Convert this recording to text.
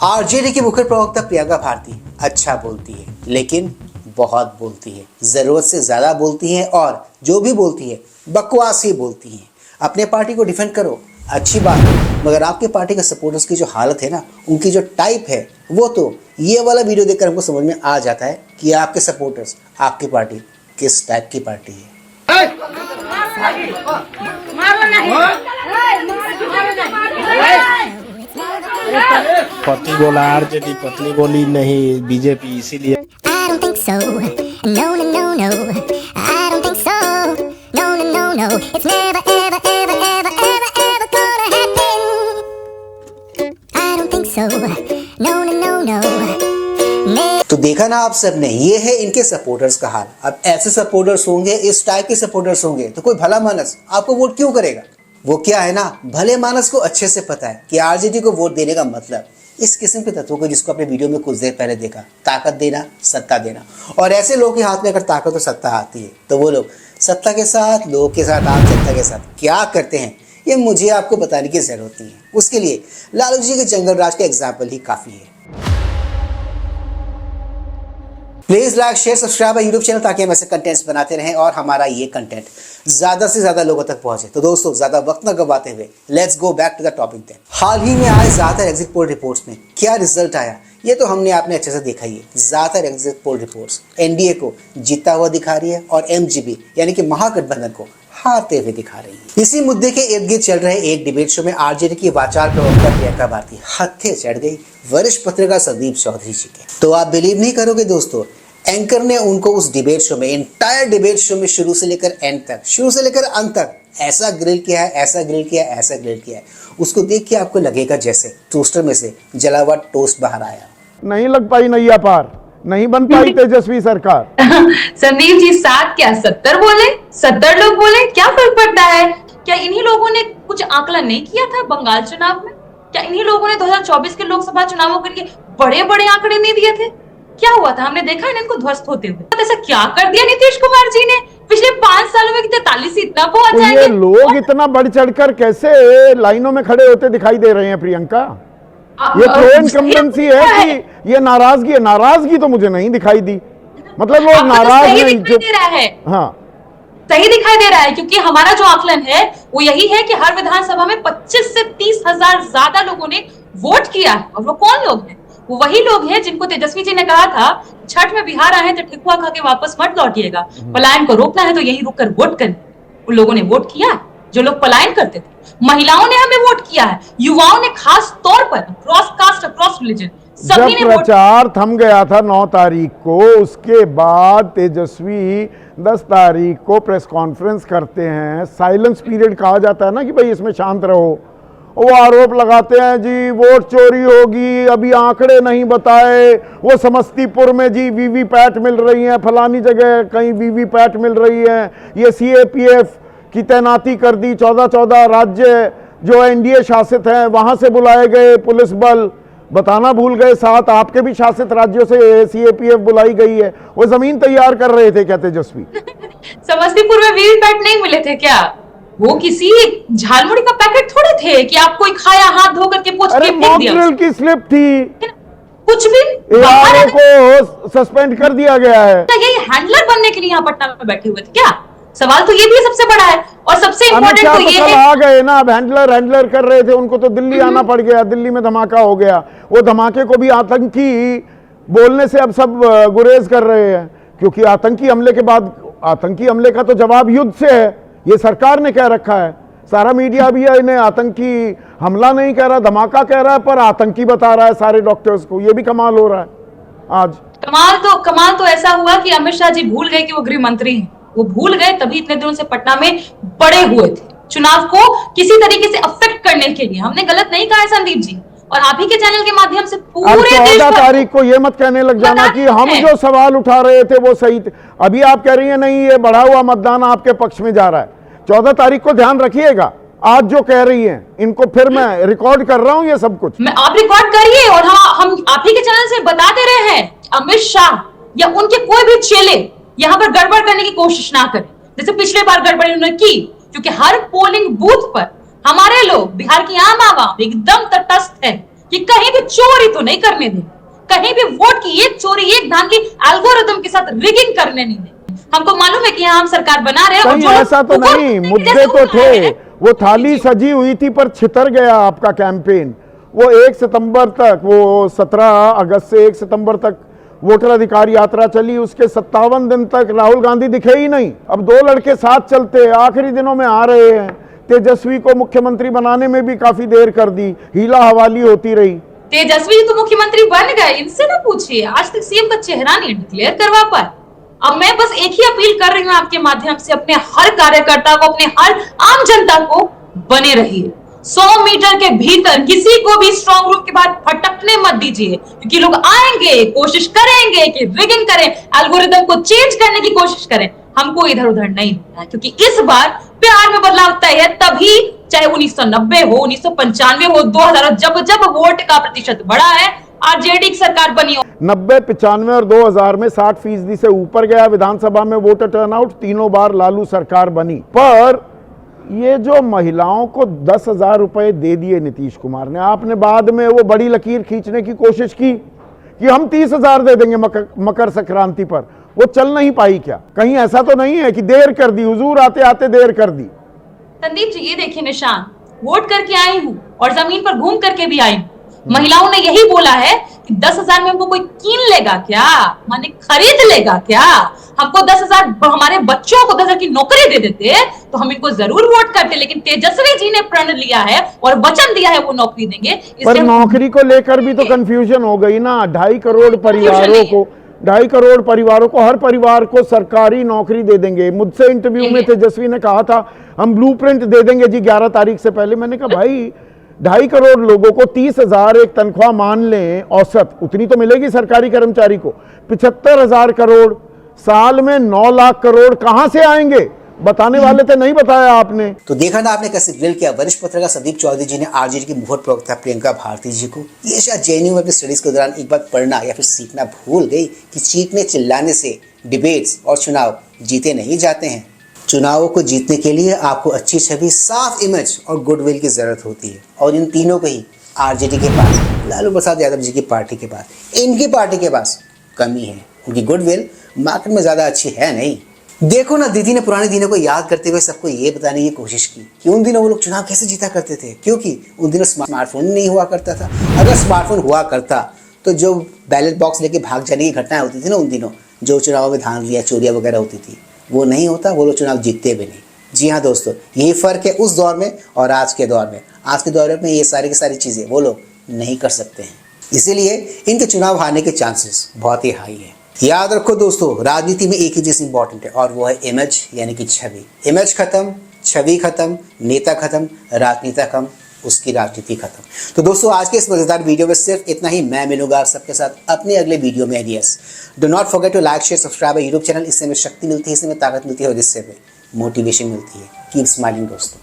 RJD की मुख्य प्रवक्ता प्रियंका भारती अच्छा बोलती है, लेकिन बहुत बोलती है, जरूरत से ज्यादा बोलती है और जो भी बोलती है बकवास ही बोलती है। अपने पार्टी को डिफेंड करो, अच्छी बात है, मगर आपके पार्टी के सपोर्टर्स की जो हालत है ना, उनकी जो टाइप है, वो तो ये वाला वीडियो देखकर हमको समझ में आ जाता है कि आपके सपोर्टर्स, आपकी पार्टी किस टाइप की पार्टी है। पति बोला आरजेडी, पत्नी बोली नहीं बीजेपी, इसीलिए I don't think so. No, no, no, no. I don't think so. No, no, no, no. It's never, ever, ever, ever, ever, ever gonna happen. I don't think so. No, no, no, no. तो देखा ना आप सबने, ये है इनके supporters का हाल। अब ऐसे सपोर्टर्स होंगे, इस टाइप के सपोर्टर्स होंगे, तो कोई भला मानस आपको वोट क्यों करेगा? वो क्या है ना, भले मानस को अच्छे से पता है कि आरजेडी को वोट देने का मतलब इस किस्म के तत्वों को, जिसको आपने वीडियो में कुछ देर पहले देखा, ताकत देना, सत्ता देना। और ऐसे लोगों के हाथ में अगर ताकत और सत्ता आती है तो वो लोग सत्ता के साथ, लोगों के साथ, आम जनता के साथ क्या करते हैं, ये मुझे आपको बताने की जरूरत नहीं है। उसके लिए लालू जी के जंगल राज का एग्जाम्पल ही काफी है। Please like, share, subscribe YouTube channel, ताकि हम ऐसे कंटेंट्स बनाते रहें और हमारा ये कंटेंट ज्यादा से ज्यादा लोगों तक पहुंचे। तो दोस्तों, ज्यादा वक्त न गवाते हुए let's go back to the topic then. हाल ही में आए ज्यादातर एग्जिट पोल रिपोर्ट्स में क्या रिजल्ट आया, ये तो हमने आपने अच्छे से देखा ही है। ज्यादातर एग्जिट पोल रिपोर्ट्स एनडीए को जीता हुआ दिखा रही है और एमजीपी यानी कि महागठबंधन को हारते हुए दिखा रही है। इसी मुद्दे के इर्द गिर्द चल रहे एक डिबेट शो में आरजेडी की वाचार प्रवक्ता प्रियंका भारती हत्थे चढ़ गई वरिष्ठ पत्रकार संदीप चौधरी जी के। तो आप बिलीव नहीं करोगे दोस्तों, एंकर ने उनको उस डिबेट शो में, इंटायर डिबेट शो में शुरू से लेकर एंड तक, शुरू से लेकर अंत तक ऐसा ग्रिल किया है, ऐसा ग्रिल किया है, ऐसा ग्रिल किया है, उसको देख के आपको लगेगा जैसे टोस्टर में से जला हुआ टोस्ट बाहर आया। नहीं लग पाई नैया पार, नहीं बन पाई तेजस्वी सरकार। संदीप जी 7 क्या 70 बोले, 70 लोग बोले, क्या फर्क पड़ता है? क्या इन्हीं लोगों ने कुछ आकलन नहीं किया था बंगाल चुनाव में? क्या इन्हीं लोगों ने 2024 के लोकसभा चुनावों के लिए बड़े बड़े आंकड़े नहीं दिए थे? क्या हुआ था? हमने देखा है इनको ध्वस्त होते हुए। ऐसा क्या कर दिया नीतीश कुमार जी ने पिछले 5 सालों में? 43 इतना पहुंच जाएंगे? ये लोग इतना बढ़ चढ़कर कैसे लाइनों में खड़े होते दिखाई दे रहे हैं प्रियंका? ये प्रो इनकम्बेंसी है कि ये नाराजगी है? नाराजगी तो मुझे नहीं दिखाई दी। मतलब लोग नाराज नहीं, दिखाई दे रहा है। हाँ, सही दिखाई दे रहा है, क्योंकि हमारा जो आकलन है वो यही है कि हर विधानसभा में 25 से 30 हजार ज्यादा लोगों ने वोट किया है। और वो कौन लोग हैं? वो वही लोग हैं जिनको तेजस्वी जी ने कहा था छठ में बिहार आए तो ठेकुआ खा के वापस मत लौटिएगा, पलायन को रोकना है तो यहीं रुककर वोट करें। उन लोगों ने वोट किया, जो लोग पलायन करते थे। महिलाओं ने हमें वोट किया है, युवाओं ने खास तौर पर, क्रॉस कास्ट, क्रॉस रिलीजन, सभी ने। प्रचार थम गया था 9 तारीख को, उसके बाद तेजस्वी 10 तारीख को प्रेस कॉन्फ्रेंस करते हैं। साइलेंस पीरियड कहा जाता है ना कि भाई इसमें शांत रहो। वो आरोप लगाते हैं जी वोट चोरी होगी, अभी आंकड़े नहीं बताए, वो समस्तीपुर में जी वीवीपैट मिल रही है, फलानी जगह कहीं वीवीपैट मिल रही है, ये सीएपीएफ की तैनाती कर दी। 14 राज्य जो एनडीए शासित हैं वहां से बुलाए गए पुलिस बल, बताना भूल गए 7 आपके भी शासित राज्यों से सीएपीएफ बुलाई गई है। वो जमीन तैयार कर रहे थे क्या तेजस्वी? समस्तीपुर में वीवीपैट नहीं मिले थे क्या? वो किसी झालमुड़ी का पैकेट थोड़े थे कि आप कोई खाया हाथ धो करके पोस्ट अरे फेंक दिया। मॉक की स्लिप थी, कुछ भी एआरओ को सस्पेंड कर दिया गया है। यही हैंडलर बनने के लिए यहाँ पटना में बैठे हुए थे क्या? सवाल तो ये भी सबसे बड़ा है। और सबसे इम्पोर्टेंट तो ये है, आ गए ना, अब हैंडलर कर रहे थे, उनको तो दिल्ली आना पड़ गया, दिल्ली में धमाका हो गया। वो धमाके को भी आतंकी बोलने से अब सब गुरेज कर रहे हैं, क्योंकि आतंकी हमले के बाद, आतंकी हमले का तो जवाब युद्ध से है, ये सरकार ने कह रखा है। सारा मीडिया भी है, इन्हें आतंकी हमला नहीं कह रहा, धमाका कह रहा है, पर आतंकी बता रहा है सारे डॉक्टर्स को। ये भी कमाल हो रहा है आज। कमाल तो ऐसा हुआ कि अमित शाह जी भूल गए कि वो गृह मंत्री हैं। वो भूल गए, तभी इतने दिनों से पटना में पड़े हुए थे चुनाव को किसी तरीके से अफेक्ट करने के लिए। हमने गलत नहीं कहा है संदीप जी, और आप ही के चैनल के माध्यम से पूरे देश 14 तारीख को ये मत कहने लग जाना कि हम जो सवाल उठा रहे थे वो सही थे। अभी आप कह रही हैं नहीं ये बढ़ा हुआ मतदान आपके पक्ष में जा रहा है। 14 तारीख को ध्यान रखिएगा, आज जो कह रही हैं इनको फिर मैं रिकॉर्ड कर रहा हूं ये सब कुछ। आप रिकॉर्ड करिए, और हम आप ही के चैनल से बता दे रहे हैं अमित शाह या उनके कोई भी चेले यहाँ पर गड़बड़ करने की कोशिश ना करें, जैसे पिछले बार गड़बड़ी उन्होंने की। क्योंकि हर पोलिंग बूथ पर हमारे लोग, बिहार की आम आवाम एकदम तटस्थ है, कि कहीं भी चोरी तो नहीं करने देंगे, कहीं भी वोट की एक चोरी एक धांधली एल्गोरिदम के साथ रिगिंग करने नहीं देंगे। हमको मालूम है कि यहाँ हम सरकार बना रहे हैं और कहीं जो लोग ऐसा तो ऊपर नहीं, जैसे मुद्दे तो ऊपर आए थे, हैं, वो थाली सजी हुई थी पर छितर गया आपका कैंपेन। वो 1 सितंबर तक, वो 17 अगस्त से 1 सितंबर तक वोटर अधिकार यात्रा चली, उसके 57 दिन तक राहुल गांधी दिखे ही नहीं। अब 2 लड़के साथ चलते आखिरी दिनों में आ रहे हैं। तेजस्वी को मुख्यमंत्री बनाने में भी काफी देर कर दी, हीला हवाली होती रही। तेजस्वी तो मुख्यमंत्री बन गए, इनसे ना पूछिए, आज तक सीएम का चेहरा नहीं डिक्लेयर करवा पाए। अब मैं बस एक ही अपील कर रही हूँ आपके माध्यम से, अपने हर कार्यकर्ता को, अपने हर आम जनता को, बने रहिए। 100 मीटर के भीतर किसी को भी स्ट्रॉन्ग रूम के बाहर फटकने मत दीजिए, क्योंकि लोग आएंगे, कोशिश करेंगे कि रिगिंग करें, एल्गोरिदम को चेंज करने की कोशिश करें। हमको इधर उधर नहीं होना है, क्योंकि इस बार प्यार में बदलाव तय है, तभी चाहे 1990 हो, 1995 हो, 2000 हो, जब जब वोट का प्रतिशत बढ़ा है, आरजेडी की सरकार बनी हो। 90, 95 और 2000 में 60% से ऊपर गया विधानसभा में वोटर टर्नआउट, तीनों बार लालू सरकार बनी। पर ये जो महिलाओं को 10,000 रुपए दे दिए नीतीश कुमार ने, आपने बाद में वो बड़ी लकीर खींचने की कोशिश की कि हम 30,000 दे देंगे मकर संक्रांति पर, वो चल नहीं पाई क्या? कहीं ऐसा तो नहीं है कि देर कर दी, हुजूर आते आते देर कर दी? संदीप जी ये देखिए निशान, वोट करके आई हूँ और जमीन पर घूम करके भी आई हूँ। महिलाओं ने यही बोला है कि 10,000 में हमको कोई कीन लेगा क्या, माने खरीद लेगा क्या? हमको 10,000, हमारे बच्चों को 10,000 की नौकरी दे देते तो हम इनको जरूर वोट करते, लेकिन तेजस्वी जी ने प्रण लिया है और वचन दिया है वो नौकरी देंगे। पर नौकरी को लेकर भी तो कंफ्यूजन हो गई ना। 2.5 करोड़ परिवारों को, 2.5 करोड़ परिवारों को, हर परिवार को सरकारी नौकरी दे देंगे। मुझसे इंटरव्यू में तेजस्वी ने कहा था हम ब्लूप्रिंट दे देंगे जी 11 तारीख से पहले। मैंने कहा भाई 2.5 करोड़ लोगों को 30,000 एक तनख्वाह मान लें औसत, उतनी तो मिलेगी सरकारी कर्मचारी को। 75,000 करोड़, साल में 9 लाख करोड़ कहां से आएंगे? बताने वाले थे, नहीं बताया आपने। तो देखा ना आपने कैसे ड्रिल किया वरिष्ठ पत्रकार संदीप चौधरी जी ने आरजेडी की मुखर प्रवक्ता प्रियंका भारती जी को। ये शायद जेएनयू में अपनी स्टडीज के दौरान एक बार पढ़ना या फिर सीखना भूल गई कि चीखने चिल्लाने से डिबेट्स और चुनाव जीते नहीं जाते हैं। चुनावों को जीतने के लिए आपको अच्छी छवि, साफ इमेज और गुडविल की जरूरत होती है, और इन तीनों को ही आरजेडी के पास, लालू प्रसाद यादव जी की पार्टी के पास, इनकी पार्टी के पास कमी है। उनकी गुडविल मार्केट में ज्यादा अच्छी है नहीं। देखो ना, दीदी ने पुराने दिनों को याद करते हुए सबको ये बताने की कोशिश की कि उन दिनों वो लोग चुनाव कैसे जीता करते थे, क्योंकि उन दिनों स्मार्टफोन नहीं हुआ करता था। अगर स्मार्टफोन हुआ करता तो जो बैलेट बॉक्स लेके भाग जाने की घटनाएं होती थी ना उन दिनों, जो चुनाव में धांधलियां चोरियां वगैरह होती थी, वो नहीं होता, वो लोग चुनाव जीतते भी नहीं। जी हाँ दोस्तों, यही फर्क है उस दौर में और आज के दौर में। आज के दौर में ये सारी की सारी चीज़ें वो लोग नहीं कर सकते हैं, इसीलिए इनके चुनाव हारने के चांसेस बहुत ही हाई है। याद रखो दोस्तों, राजनीति में एक ही चीज़ इंपॉर्टेंट है और वो है इमेज, यानी कि छवि। इमेज खत्म, छवि खत्म, नेता खत्म, राजनेता कम, उसकी राजनीति खत्म। तो दोस्तों आज के इस मजेदार वीडियो में सिर्फ इतना ही। मैं मिलूंगा आप सबके साथ अपने अगले वीडियो में। Ideas do not forget to like, share, subscribe YouTube channel. इससे हमें शक्ति मिलती है, इससे हमें ताकत मिलती है और इससे हमें मोटिवेशन मिलती है। कीप स्माइलिंग दोस्तों।